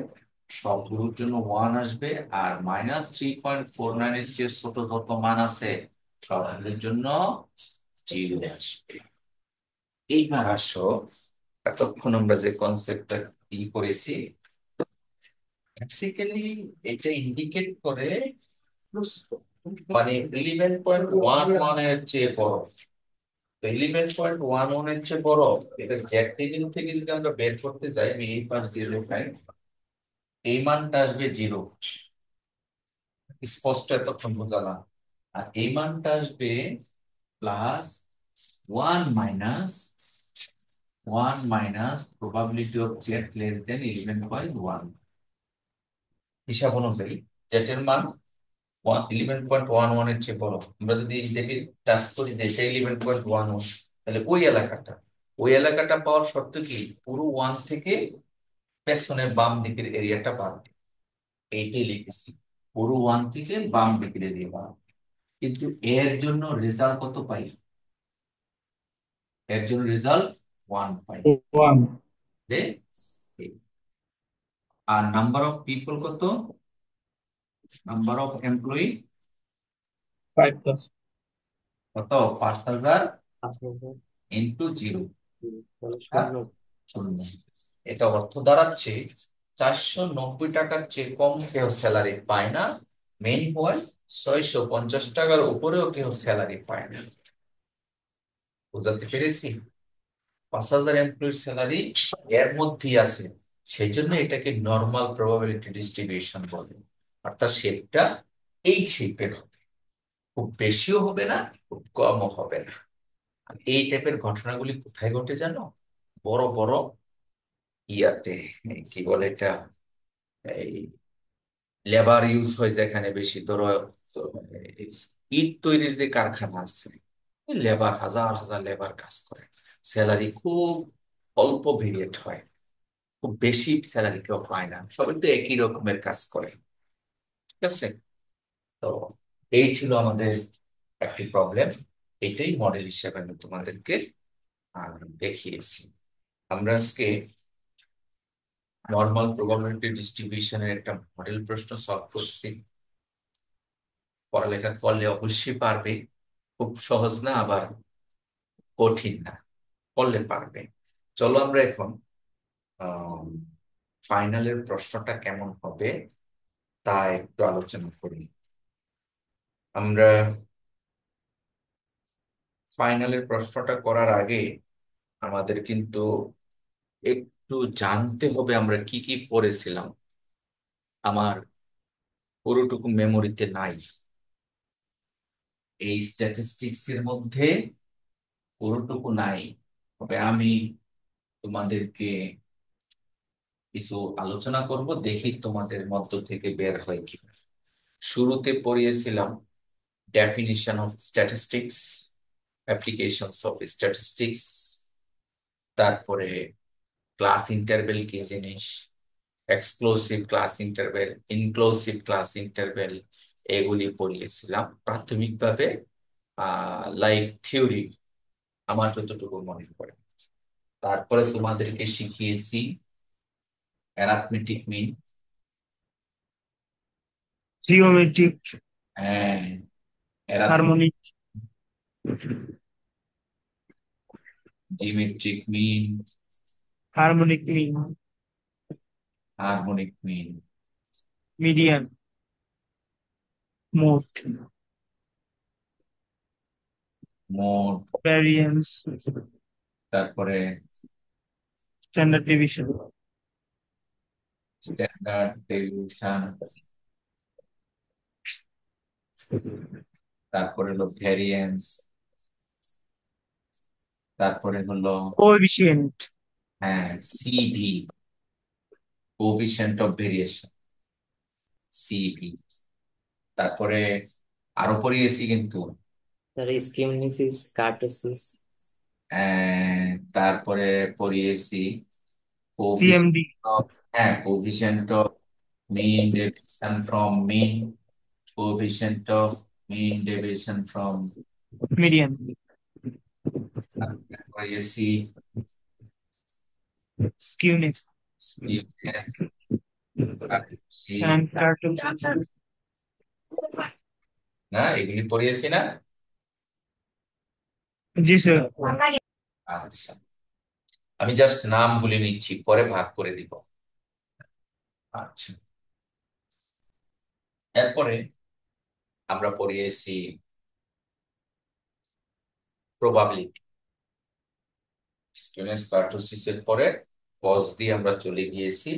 সবগুলোর জন্য 1 আসবে, আর -3.49 এর চেয়ে ছোট যত মান আছে সবগুলোর জন্য 0 আসবে। এইবার আসো, এতক্ষণ আমরা যে কনসেপ্টটা কি করেছি, বেসিক্যালি এটা ইন্ডিকেট করে মানে 11.11 এর চেয়ে বড়। 11.11 এর চেয়ে বড়, এটা জ্যাক টেবিল থেকে যদি আমরা বের করতে যাই, আমি এই পাশ দিয়ে দেখাই, এই মানটা আসবে 0, স্পষ্ট এতক্ষণ বোঝালাম। আর এই মানটা আসবে +1 - probability of z less than 11.1। হিসাব অনুযায়ী জেটের মান 11.11 এর চেয়ে বড়। আমরা যদি দেখি টাচ করি দেশে 11.11, তাহলে ওই এলাকাটা পাওয়ার শর্ত কি? পুরো 1 থেকে পেছনের বাম দিকের এরিয়াটা বাদ দিই। এইটাই লিখেছি, পুরো 1 থেকে বাম দিকের এরিয়া বাদ। কিন্তু এর জন্য রেজাল্ট কত পাই? এর জন্য রেজাল্ট 1 পাই। 1। They are number of people কত? Number of employee 5+। কত? 5000 আপনাদের ইন্টু 0, শূন্য। শূন্য। এটা অর্থ দাঁড়াচ্ছে 490 টাকার চেয়ে কম কেউ স্যালারি পায় না। মেইন পয়েন্ট, 650 টাকার উপরেও কেউ স্যালারি পায় না। বুঝাতে পেরেছি? 5000 এমপ্লয়ির স্যালারি এর মধ্যেই আছে, সেই জন্য এটাকে নর্মাল প্রবাবিলিটি ডিস্ট্রিবিউশন বলে। অর্থাৎ শেপটা এই শেপের হবে, খুব বেশিও হবে না, খুব কমও হবে না। আর এই টাইপের ঘটনাগুলি কোথায় ঘটে জানো? বড় বড় ইয়াতে, কি বলে এটা, এই লেবার ইউজ হয় যেখানে বেশি, ধরো ইট তৈরির যে কারখানা আছে, লেবার হাজার হাজার লেবার কাজ করে, স্যালারি খুব অল্প ভেরিয়েট হয়, খুব বেশি স্যালারি কেউ পায় না, সবাই তো একই রকমের কাজ করে। ঠিক আছে? তো এই ছিল আমাদের একটি প্রবলেম, এটাই মডেল হিসেবে আমি তোমাদেরকে দেখিয়েছি। আমরা আজকে নর্মাল প্রবাবিলিটি ডিস্ট্রিবিউশনের একটা মডেল প্রশ্ন সলভ করছি। পড়ালেখা করলে অবশ্যই পারবে, খুব সহজ না আবার কঠিন না, করলে পারবে। চলো আমরা এখন ফাইনালের প্রশ্নটা কেমন হবে তা একটু আলোচনা করি। আমরা ফাইনালের প্রশ্নটা করার আগে আমাদের কিন্তু একটু জানতে হবে আমরা কি কি পড়েছিলাম। আমার পুরোটুকু মেমোরিতে নাই, এই স্ট্যাটিস্টিক্স এর মধ্যে পুরোটুকু নাই। তবে আমি তোমাদেরকে কিছু আলোচনা করব, দেখি তোমাদের মধ্য থেকে বের হয় কি। শুরুতে পড়িয়েছিলাম definition of statistics, applications of statistics, তারপরে ক্লাস ইন্টারভেল কি জিনিস, exclusive class interval, inclusive class interval, এগুলি পড়িয়েছিলাম প্রাথমিকভাবে, লাইক থিওরি আমার যতটুকু মনে পড়ে। তারপরে তোমাদেরকে শিখিয়েছি অ্যারাথমেটিক মিন, জিওমেট্রিক, হ্যাঁ, harmonic, geometric mean, harmonic mean, harmonic mean, median, mode, mode, variance, তারপরে স্ট্যান্ডার্ড ডিভিশন, স্ট্যান্ডার্ড ডেভিয়েশন, তারপরে হলো ভ্যারিয়েন্স, তারপরে হলো কোএফিসিয়েন্ট, হ্যাঁ CV, coefficient of variation, CV. তারপরে আরো পড়িয়েছি কিন্তু তার স্কিমনিসিস কার্টোসিস তারপরে পড়িয়েছি সিএমডি, কোএফিশিয়েন্ট অফ, হ্যাঁ coefficient of mean deviation from mean, coefficient of mean deviation from median, পড়িয়েছি স্কিউনেস, skewness, and কার্টোসিস। না এগুলি পড়িয়েছি না? জি স্যার। আচ্ছা, আমি জাস্ট নামগুলি নিচ্ছি, পরে ভাগ করে দিব। আচ্ছা, এরপরে আমরা পড়িয়েছি প্রবাবিলিটি। স্কিউনেস কার্টোসিস এর পরে কজ দিয়ে আমরা চলে গিয়েছি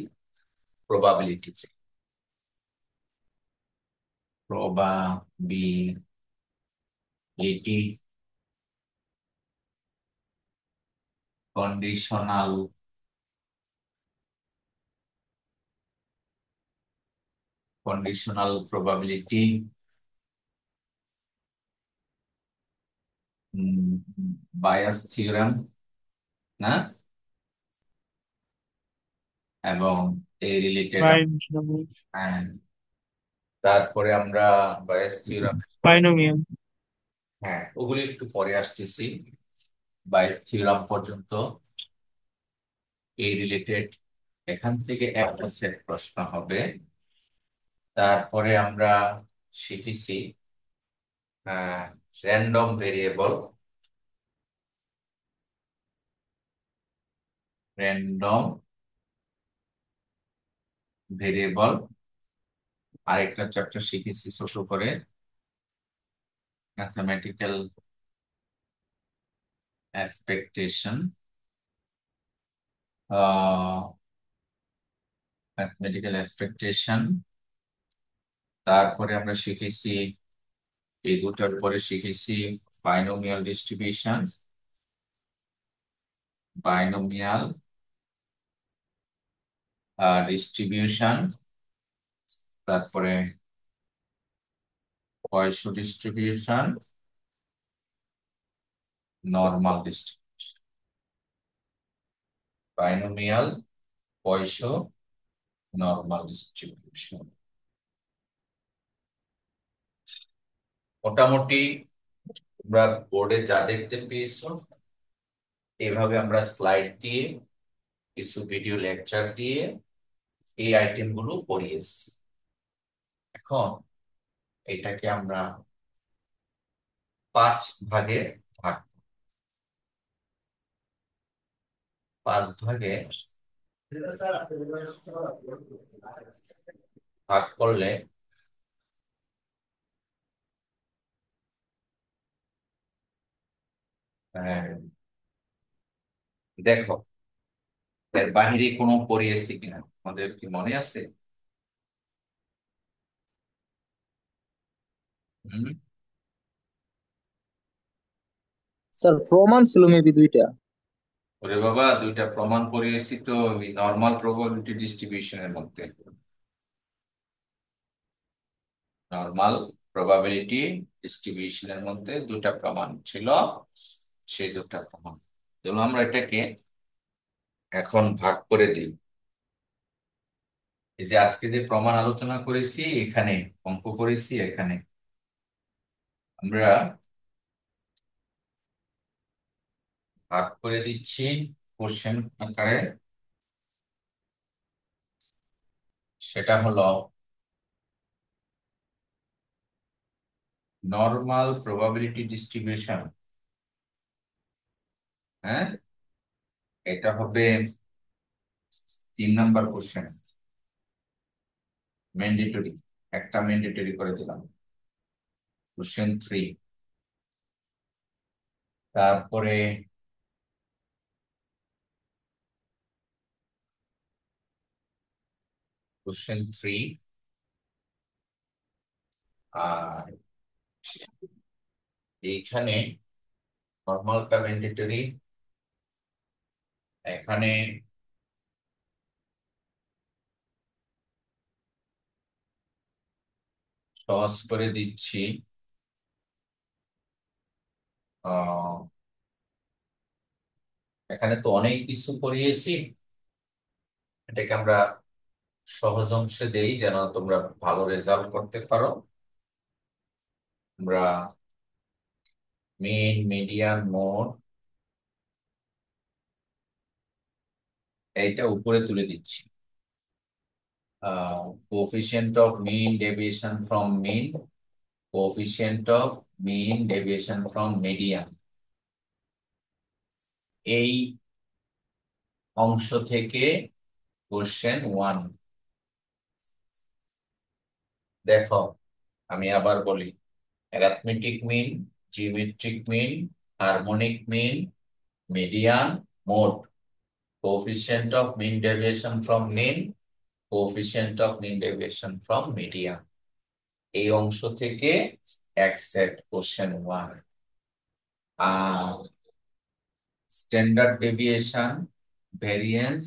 প্রবাবিলিটিতে। Probability, conditional, conditional probability, Bayes theorem, না, এবং এই রিলেটেড, তারপরে আমরা বায়াস থিওরাম, বাইনোমিয়াল, হ্যাঁ ওগুলি একটু পরে আসতেছি। বায়াস থিওরাম পর্যন্ত এই রিলেটেড, এখান থেকে একটা সেট প্রশ্ন হবে। তারপরে আমরা শিখেছি র্যান্ডম ভেরিয়েবল, র্যান্ডম ভেরিয়েবল। আরেকটা চ্যাপ্টার শিখেছি ছোট করে, ম্যাথমেটিক্যাল এক্সপেকটেশন, ম্যাথমেটিক্যাল এক্সপেকটেশন। তারপরে আমরা শিখেছি, এই দুটার পরে শিখেছি বাইনোমিয়াল ডিস্ট্রিবিউশন, বাইনোমিয়াল ডিস্ট্রিবিউশন, তারপরে Poisson distribution, normal distribution, binomial, Poisson, normal distribution. মোটামুটি আমরা বোর্ডে যা দেখতে পেয়েছো, এভাবে আমরা স্লাইড দিয়ে কিছু ভিডিও লেকচার দিয়ে এই আইটেম গুলো পড়িয়েছি। এখন এটাকে আমরা 5 ভাগে ভাগ, 5 ভাগে ভাগ করলে দেখো এর বাহিরে কোনো পড়িয়েছি কিনা আমাদের কি মনে আছে? হুম। স্যার প্রমাণ ছিল মেবি দুইটা। ওরে বাবা, দুইটা প্রমাণ করিয়েছি তো নর্মাল প্রবাবিলিটি ডিস্ট্রিবিউশনের মধ্যে। নর্মাল প্রবাবিলিটি ডিস্ট্রিবিউশনের মধ্যে দুটা প্রমাণ ছিল, সেই দুটা প্রমাণ। চলো আমরা এটাকে এখন ভাগ করে দিই। এই যে আজকে যে প্রমাণ আলোচনা করেছি, এখানে অঙ্ক করেছি, এখানে আমরা ভাগ করে দিচ্ছি কোশ্চেন আকারে। সেটা হলো নর্মাল প্রবাবিলিটি ডিস্ট্রিবিউশন। হ্যাঁ, এটা হবে 3 নাম্বার কোশ্চেন। ম্যান্ডেটরি, একটা ম্যান্ডেটরি করে দিলাম, কোশ্চেন 3। তারপরে কোশ্চেন 3 আর এইখানে নর্মালটা ম্যান্ডেটরি, এখানে সহজ করে দিচ্ছি। আহ এখানে তো অনেক কিছু করিয়েছি, এটাকে আমরা সহজ অংশে দেই যেন তোমরা ভালো রেজাল্ট করতে পারো। আমরা মিন, মিডিয়ান, মোড এইটা উপরে তুলে দিচ্ছি। Coefficient of mean deviation from mean, coefficient of mean deviation from median, এই অংশ থেকে কোশ্চেন 1। দেখো আমি আবার বলি, arithmetic mean, geometric mean, harmonic mean, median, mode, coefficient of mean deviation from mean, coefficient of mean deviation from median, এই অংশ থেকে এক সেট কোশ্চেন 1। আর standard deviation, variance,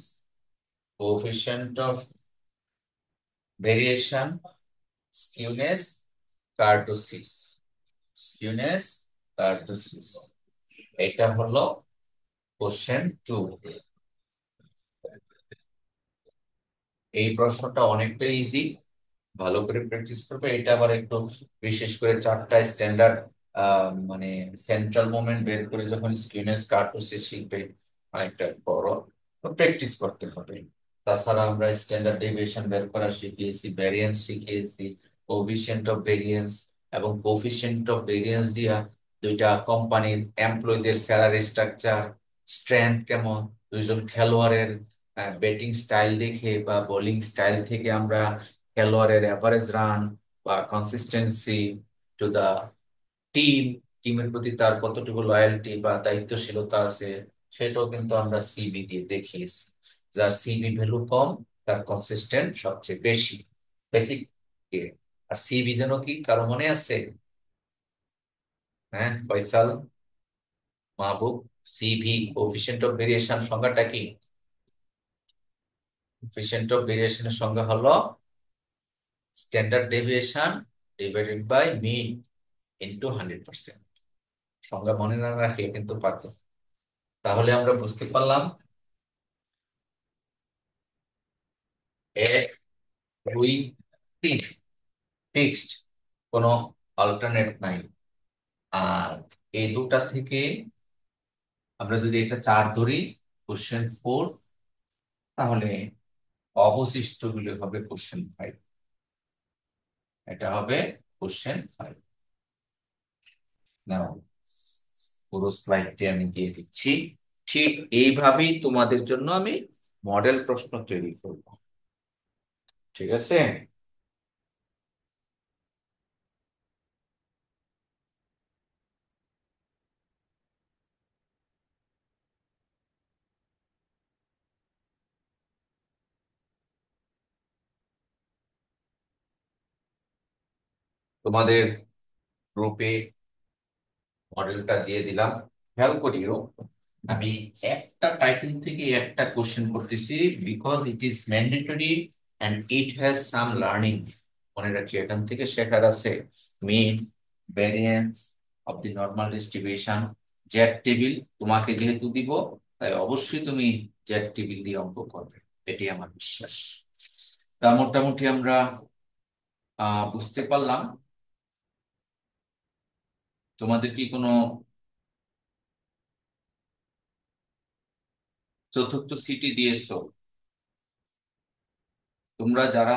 coefficient of variation, skewness, kurtosis, skewness, kurtosis, এটা হলো question 2। এই প্রশ্নটা অনেকটা ইজি, ভালো করে প্র্যাকটিস করবে। এটা আবার একটু বিশেষ করে 4টা স্ট্যান্ডার্ড মানে সেন্ট্রাল মোমেন্ট বের করে যখন স্কিউনেস কার্টোসিস শিখবে অনেকটা বড়, প্র্যাকটিস করতে হবে। তাছাড়া আমরা স্ট্যান্ডার্ড ডেভিয়েশন বের করা শিখিয়েছি, ভ্যারিয়েন্স শিখিয়েছি, কোএফিসিয়েন্ট অফ ভেরিয়েন্স, এবং কোএফিসিয়েন্ট অফ ভেরিয়েন্স দিয়া দুইটা কোম্পানির এমপ্লয়ীদের স্যালারি স্ট্রাকচার, স্ট্রেংথ কেমন, দুইজন খেলোয়াড়ের ব্যাটিং স্টাইল দেখে বা বোলিং স্টাইল থেকে আমরা খেলোয়াড়ের অ্যাভারেজ রান বা কনসিস্টেন্সি টু দা টিম, টিমের প্রতি তার কতটুকু লয়্যালটি বা দায়িত্বশীলতা আছে, সেটাও কিন্তু আমরা সিবি দিয়ে দেখিয়েছি। যার সিবি ভ্যালু কম তার কনসিস্টেন্ট সবচেয়ে বেশি, বেসিক। আর সিবি যেন কি কারো মনে আছে? হ্যাঁ Faisal, Mahbub, CV coefficient of variation সংজ্ঞাটা কি? কোএফিসিয়েন্ট অফ ভেরিয়েশনের সংজ্ঞা হলো standard deviation divided by mean into 100%। সংজ্ঞা মনে না রাখলে কিন্তু পারবো। তাহলে আমরা বুঝতে পারলাম 1, 2, 3 ফিক্সড, কোনো অল্টারনেট নাই। আর এই দুটা থেকে আমরা যদি এটা 4 ধরি, কোশ্চেন 4, তাহলে অবশিষ্ট গুলো হবে কোশ্চেন 5। এটা হবে কোশ্চেন 5। নাও পুরো স্লাইডটি আমি দিয়ে দিচ্ছি। ঠিক এইভাবেই তোমাদের জন্য আমি মডেল প্রশ্ন তৈরি করব, ঠিক আছে? তোমাদের গ্রুপে মডেলটা দিয়ে দিলাম, খেয়াল করিও আমি একটা টাইটেল থেকে একটা কোশ্চেন করতেছি, because it is mandatory and it has some learning. মনে রাখি এখান থেকে শেখার আছে mean, variance of the normal distribution, Z table তোমাকে যেহেতু দিব তাই অবশ্যই তুমি জ্যাড টেবিল দিয়ে অঙ্ক করবে, এটি আমার বিশ্বাস। তা মোটামুটি আমরা বুঝতে পারলাম। তোমাদের কি কোনো চতুর্থ সিটি দিয়েছো? তোমরা যারা